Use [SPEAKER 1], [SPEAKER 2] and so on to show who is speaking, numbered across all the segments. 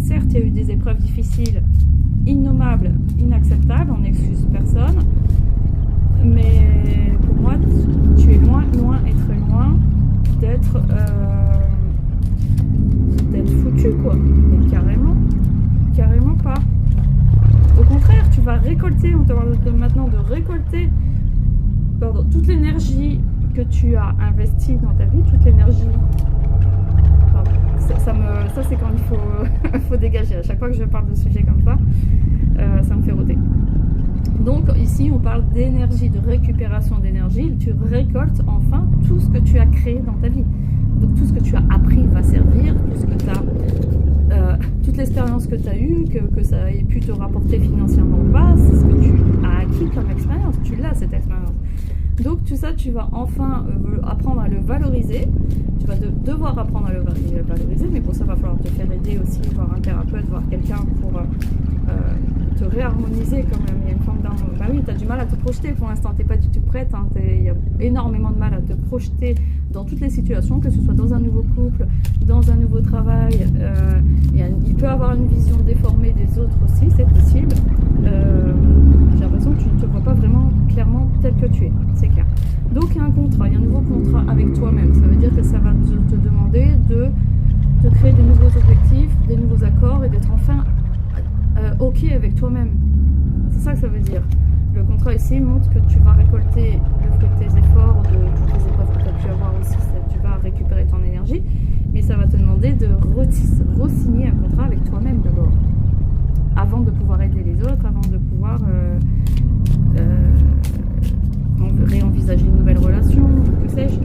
[SPEAKER 1] certes, il y a eu des épreuves difficiles, innommables, inacceptables, on n'excuse personne, mais pour moi, tu es loin et très loin d'être foutu, quoi. Mais carrément pas. Au contraire, tu vas récolter, on te parle maintenant de récolter toute l'énergie que tu as investie dans ta vie, toute l'énergie. Ça c'est quand il faut dégager. À chaque fois que je parle de sujets comme ça me fait rôter. Donc ici on parle d'énergie, de récupération d'énergie. Tu récoltes enfin tout ce que tu as créé dans ta vie. Donc tout ce que tu as appris va servir, tout ce que tu as, toute l'expérience que tu as eue, que ça ait pu te rapporter financièrement ou pas, c'est ce que tu as acquis comme expérience. Tu l'as, cette expérience. Donc tout ça, tu vas enfin apprendre à le valoriser. Tu vas devoir apprendre à le valoriser, mais pour ça, il va falloir te faire aider aussi, voir un thérapeute, voir quelqu'un pour te réharmoniser quand même. Il y a une forme d'harmonie. Bah oui, tu as du mal à te projeter pour l'instant, tu n'es pas du tout prête. Hein. Il y a énormément de mal à te projeter dans toutes les situations, que ce soit dans un nouveau couple, dans un nouveau travail. Il peut avoir une vision déformée des autres aussi, c'est possible. J'ai l'impression que tu ne te vois pas vraiment clairement tel que tu es, c'est clair. Donc il y a un contrat, il y a un nouveau contrat avec toi-même. Ça veut dire que ça va te demander de te créer des nouveaux objectifs, des nouveaux accords et d'être enfin OK avec toi-même. C'est ça que ça veut dire. Le contrat ici montre que tu vas récolter le fruit de tes efforts, de toutes les épreuves que tu as pu avoir aussi, tu vas récupérer ton énergie, mais ça va te demander de re-signer un contrat avec toi-même d'abord, avant de pouvoir aider les autres, avant de pouvoir réenvisager une nouvelle relation, que sais-je.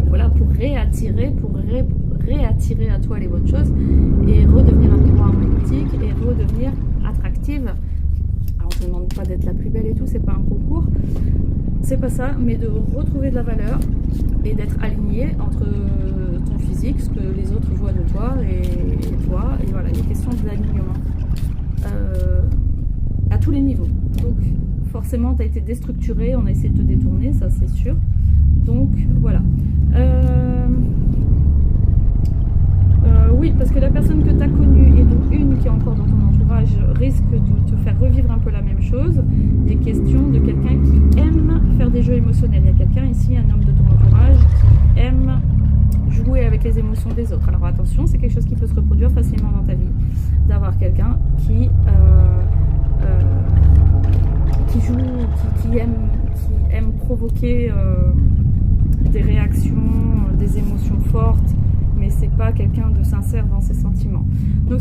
[SPEAKER 1] Voilà, pour réattirer à toi les bonnes choses et redevenir un miroir magnétique et redevenir attractive. Alors on ne te demande pas d'être la plus belle et tout, c'est pas un concours, c'est pas ça, mais de retrouver de la valeur et d'être aligné entre ton physique, ce que les autres voient de toi et toi, et voilà, il est question de l'alignement à tous les niveaux. Donc forcément tu as été déstructuré, on a essayé de te détourner, ça c'est sûr. Donc voilà. Oui, parce que la personne que tu as connue et dont une qui est encore dans ton entourage risque de te faire revivre un peu la même chose. Il est question de quelqu'un qui aime faire des jeux émotionnels. Il y a quelqu'un ici, un homme de ton entourage, qui aime jouer avec les émotions des autres. Alors attention, c'est quelque chose qui peut se reproduire facilement dans ta vie. D'avoir quelqu'un qui joue, qui aime provoquer des réactions, des émotions fortes, mais c'est pas quelqu'un de sincère dans ses sentiments. Donc